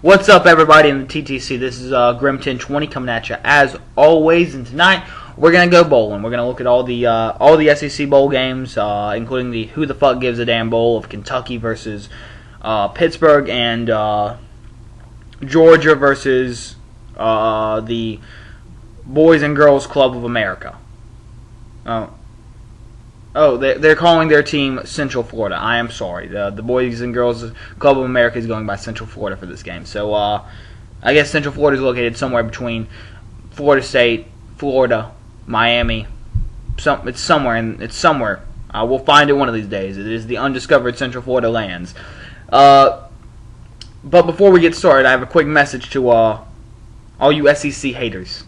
What's up, everybody in the TTC? This is Grim1020 coming at you as always, and tonight we're gonna go bowling. We're gonna look at all the SEC bowl games, including the Who the Fuck Gives a Damn Bowl of Kentucky versus Pittsburgh and Georgia versus the Boys and Girls Club of America. They're calling their team Central Florida. I am sorry. The Boys and Girls Club of America is going by Central Florida for this game. So, I guess Central Florida is located somewhere between Florida State, Florida, Miami. It's somewhere. We'll find it one of these days. It is the undiscovered Central Florida lands. But before we get started, I have a quick message to all you SEC haters.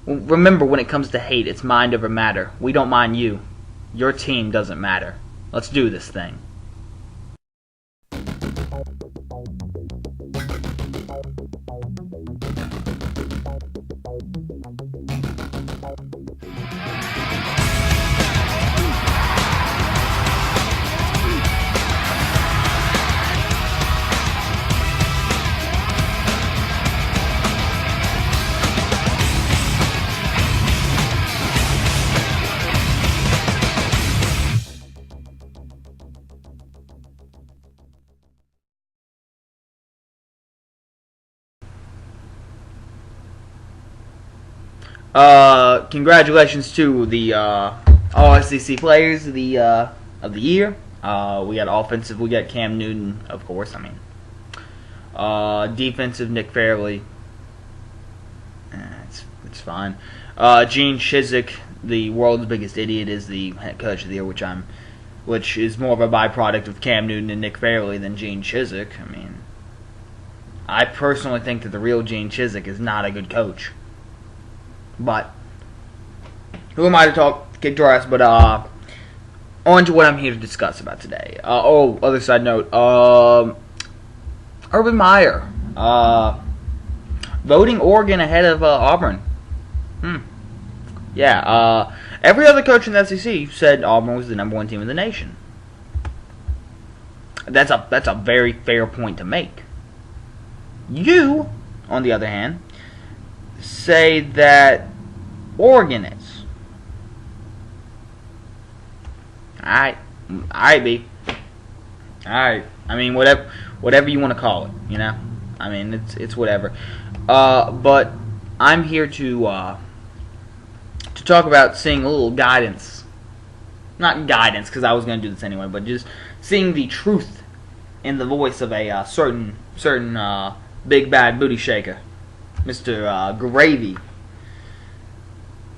Remember, when it comes to hate, it's mind over matter. We don't mind you. Your team doesn't matter. Let's do this thing. Congratulations to the all SEC players of the year. We got Cam Newton, of course. Defensive Nick Fairley. It's fine. Gene Chizik, the world's biggest idiot, is the head coach of the year, which is more of a byproduct of Cam Newton and Nick Fairley than Gene Chizik. I personally think that the real Gene Chizik is not a good coach. But who am I to kick your ass? But on to what I'm here to discuss about today. Other side note, Urban Meyer voting Oregon ahead of Auburn. Yeah. Every other coach in the SEC said Auburn was the #1 team in the nation. That's a very fair point to make. You, on the other hand, say that Oregon is. Alright, B. Alright. Whatever you want to call it, you know? It's whatever. But I'm here to talk about seeing a little guidance. Not guidance, because I was going to do this anyway, but just seeing the truth in the voice of a certain big bad booty shaker. Mr. Gravy.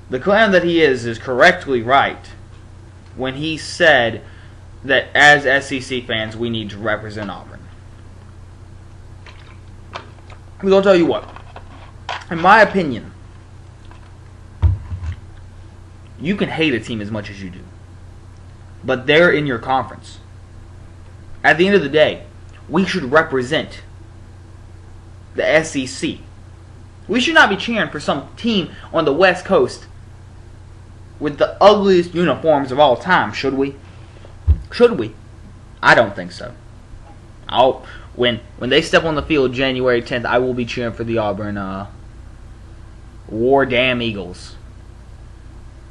The clown that he is correctly right when he said that as SEC fans we need to represent Auburn. Because I'll tell you what, in my opinion, you can hate a team as much as you do, but they're in your conference. At the end of the day, we should represent the SEC. We should not be cheering for some team on the West Coast with the ugliest uniforms of all time, should we? Should we? I don't think so. When they step on the field January 10th, I will be cheering for the Auburn War Damn Eagles.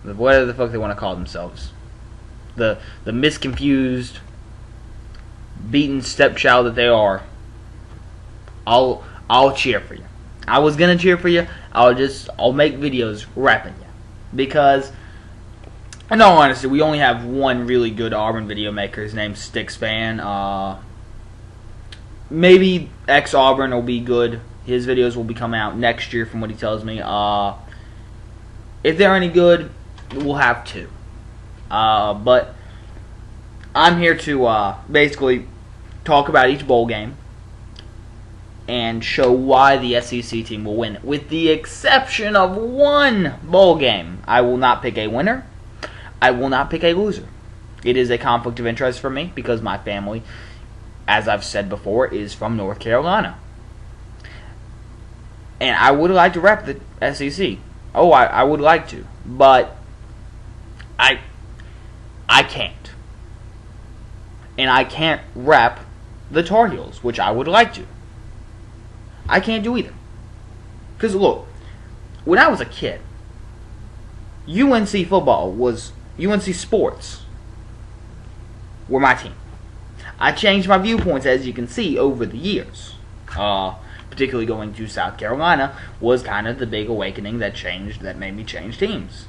Whatever the fuck they want to call themselves. The misconfused, beaten stepchild that they are. I'll cheer for you. I was gonna cheer for you. I'll make videos rapping you, because in all honesty, we only have one really good Auburn video maker. His name's StixFan. Maybe ex-Auburn will be good. His videos will be coming out next year, from what he tells me. If they're any good, we'll have two. But I'm here to basically talk about each bowl game and show why the SEC team will win. With the exception of one bowl game, I will not pick a winner. I will not pick a loser. It is a conflict of interest for me because my family, as I've said before, is from North Carolina. And I would like to rep the SEC. I would like to. But I can't. And I can't rep the Tar Heels, which I would like to. I can't do either. Because look, when I was a kid, UNC football was UNC sports were my team. I changed my viewpoints, as you can see, over the years. Particularly going to South Carolina was kind of the big awakening that made me change teams.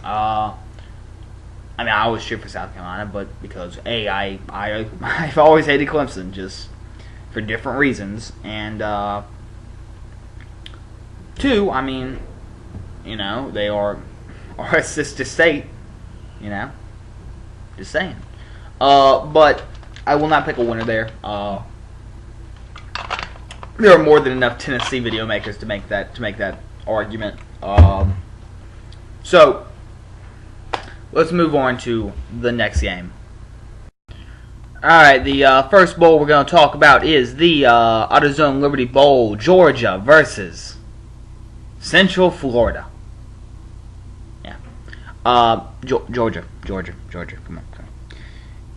I always cheer for South Carolina, but because I've always hated Clemson, just for different reasons, and two, they are a sister state, just saying. But I will not pick a winner there. There are more than enough Tennessee video makers to make that argument. So let's move on to the next game. Alright, the first bowl we're going to talk about is the AutoZone Liberty Bowl, Georgia versus Central Florida. Yeah. Georgia, come on.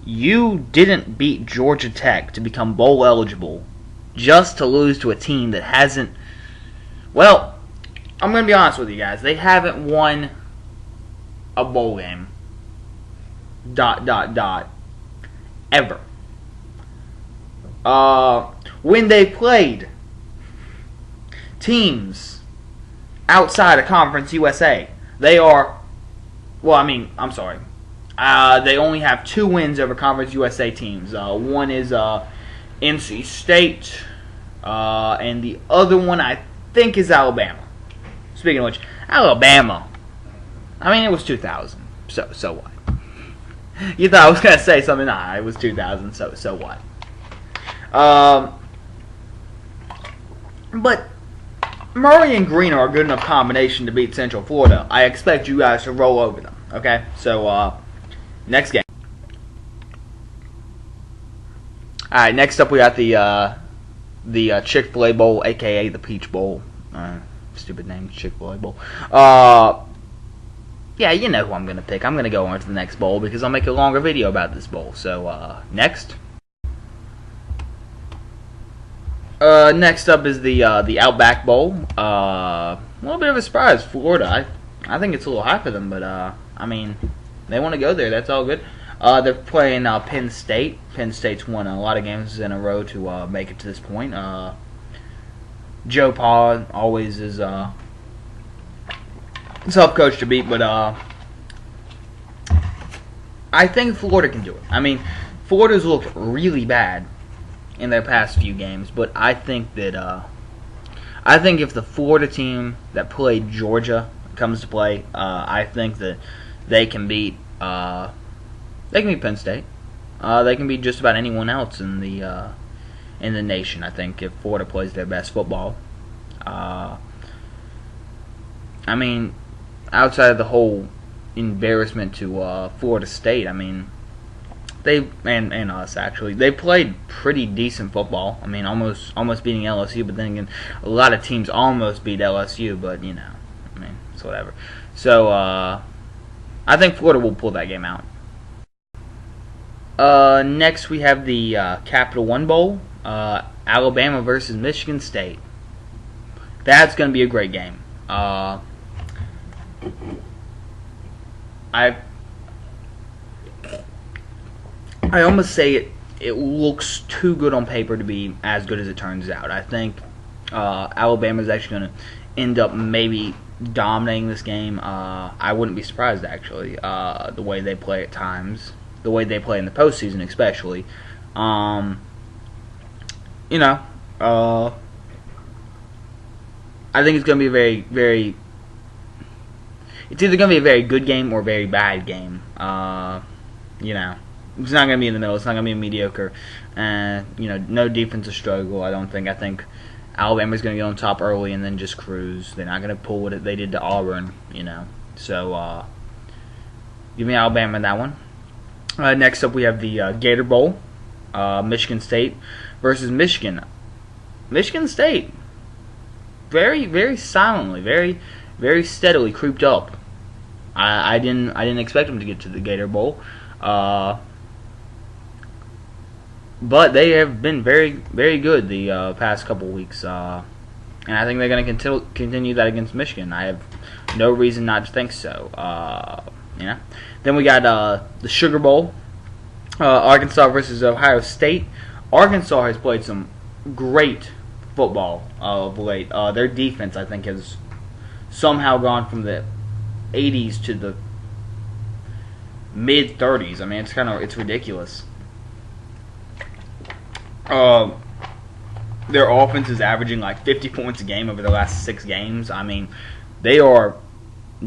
You didn't beat Georgia Tech to become bowl eligible just to lose to a team that hasn't... Well, I'm going to be honest with you guys. They haven't won a bowl game. ... Ever. When they played teams outside of Conference USA, they are... Well, I'm sorry. They only have 2 wins over Conference USA teams. One is NC State, and the other one I think is Alabama. Speaking of which, Alabama. It was 2000. So what? You thought I was gonna say something? Nah, it was 2000. So what? But Murray and Green are a good enough combination to beat Central Florida. I expect you guys to roll over them. Okay, so next game. All right, next up we got the Chick-fil-A Bowl, aka the Peach Bowl. Stupid name, Chick-fil-A Bowl. Yeah, you know who I'm going to pick. I'm going to go on to the next bowl because I'll make a longer video about this bowl. So, next. Next up is the Outback Bowl. A little bit of a surprise, Florida. I think it's a little high for them, but, they want to go there. That's all good. They're playing Penn State. Penn State's won a lot of games in a row to make it to this point. Joe Pa always is... tough coach to beat, but I think Florida can do it. Florida's looked really bad in their past few games, but I think that if the Florida team that played Georgia comes to play, I think that they can beat Penn State. They can beat just about anyone else in the nation. I think if Florida plays their best football. Outside of the whole embarrassment to Florida State, they and us actually, they played pretty decent football. Almost beating LSU, but then again, a lot of teams almost beat LSU, but it's whatever. So I think Florida will pull that game out. Next we have the Capital One Bowl, Alabama versus Michigan State. That's going to be a great game. I almost say it looks too good on paper to be as good as it turns out. I think Alabama's actually going to end up maybe dominating this game. I wouldn't be surprised, actually, the way they play at times, the way they play in the postseason especially. I think it's going to be a very, very... It's either going to be a very good game or a very bad game. It's not going to be in the middle. It's not going to be a mediocre. No defensive struggle, I don't think. I think Alabama's going to get on top early and then just cruise. They're not going to pull what they did to Auburn, So, give me Alabama in that one. Next up, we have the Gator Bowl. Michigan State versus Michigan. Michigan State, very, very silently, very, very steadily creeped up. I didn't expect them to get to the Gator Bowl. but they have been very, very good the past couple weeks, and I think they're going to continue that against Michigan. I have no reason not to think so. Then we got the Sugar Bowl, Arkansas versus Ohio State. Arkansas has played some great football of late. Their defense, I think, has somehow gone from the 80s to the mid 30s. I mean, it's ridiculous. Their offense is averaging like 50 points a game over the last 6 games. I mean, they are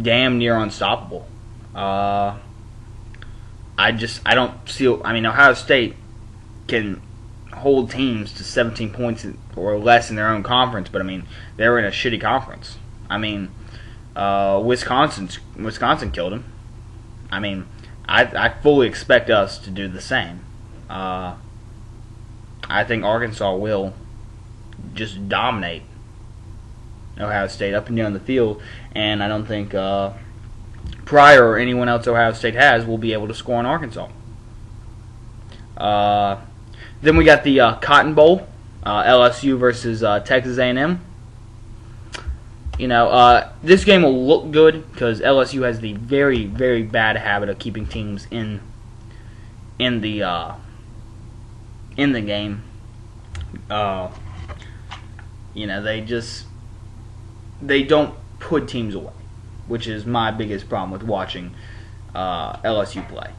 damn near unstoppable. I don't see. I mean, Ohio State can hold teams to 17 points or less in their own conference, but I mean, they're in a shitty conference. I mean, Wisconsin killed them. I mean, I fully expect us to do the same. I think Arkansas will just dominate Ohio State up and down the field, and I don't think Pryor or anyone else Ohio State has will be able to score on Arkansas. Then we got the Cotton Bowl, LSU versus Texas A&M. This game will look good because LSU has the very, very bad habit of keeping teams in the game. They don't put teams away, which is my biggest problem with watching LSU play,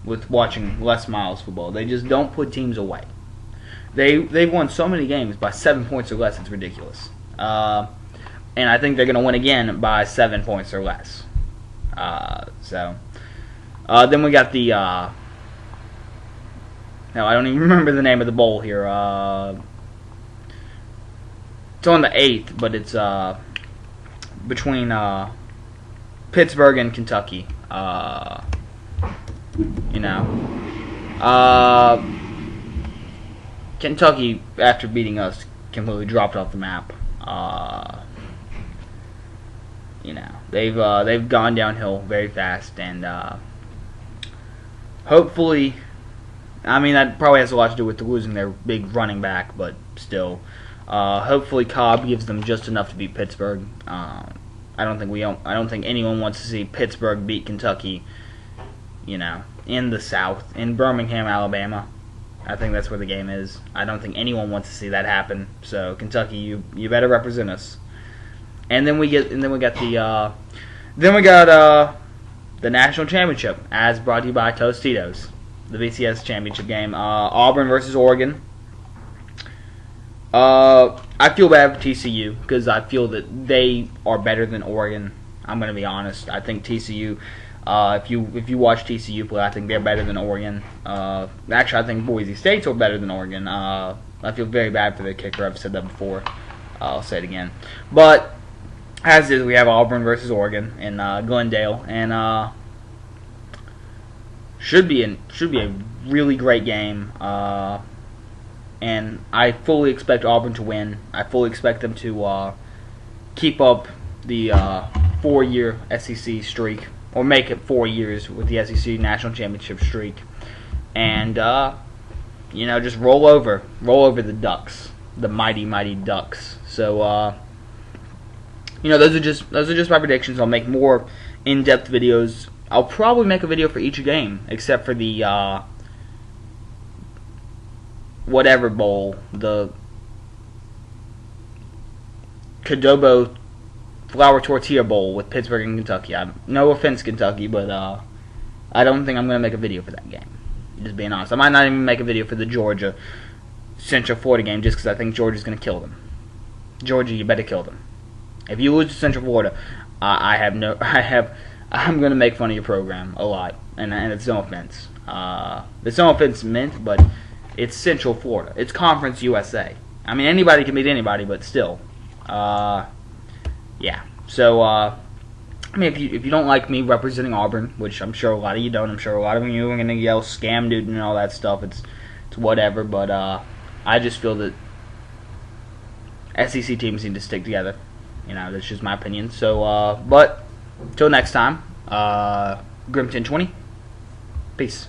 with watching Les Miles football. They just don't put teams away. They've won so many games by 7 points or less. It's ridiculous. And I think they're going to win again by 7 points or less. Then we got the no, I don't even remember the name of the bowl here. It's on the 8th, but it's between Pittsburgh and Kentucky. Kentucky, after beating us, completely dropped off the map. They've gone downhill very fast, and hopefully, I mean, that probably has a lot to do with losing their big running back, but still, hopefully Cobb gives them just enough to beat Pittsburgh. I don't think anyone wants to see Pittsburgh beat Kentucky, in the South, in Birmingham, Alabama. I think that's where the game is. I don't think anyone wants to see that happen. So Kentucky, you better represent us. And then we got the national championship, as brought to you by Tostitos, the BCS championship game. Auburn versus Oregon. I feel bad for TCU because I feel that they are better than Oregon. I'm going to be honest. I think TCU, if you watch TCU play, I think they're better than Oregon. Actually, I think Boise State's are better than Oregon. I feel very bad for their kicker. I've said that before. I'll say it again. But as is, we have Auburn versus Oregon in Glendale, and should be a really great game. And I fully expect Auburn to win. I fully expect them to keep up the 4-year SEC streak, or make it 4 years with the SEC national championship streak, and just roll over the Ducks, the mighty, mighty Ducks. So those are just my predictions. I'll make more in-depth videos. I'll probably make a video for each game, except for the whatever bowl, the Cadobo Flour Tortilla Bowl with Pittsburgh and Kentucky. No offense, Kentucky, but I don't think I'm going to make a video for that game. Just being honest. I might not even make a video for the Georgia Central Florida game just because I think Georgia's going to kill them. Georgia, you better kill them. If you lose to Central Florida, I'm going to make fun of your program a lot, and it's no offense. It's no offense meant, but it's Central Florida. It's Conference USA. I mean, anybody can beat anybody, but still. Yeah. So, I mean, if you don't like me representing Auburn, which I'm sure a lot of you don't, I'm sure a lot of you are going to yell scam dude and all that stuff. It's whatever, but I just feel that SEC teams need to stick together. That's just my opinion. So, but till next time, Grim1020. Peace.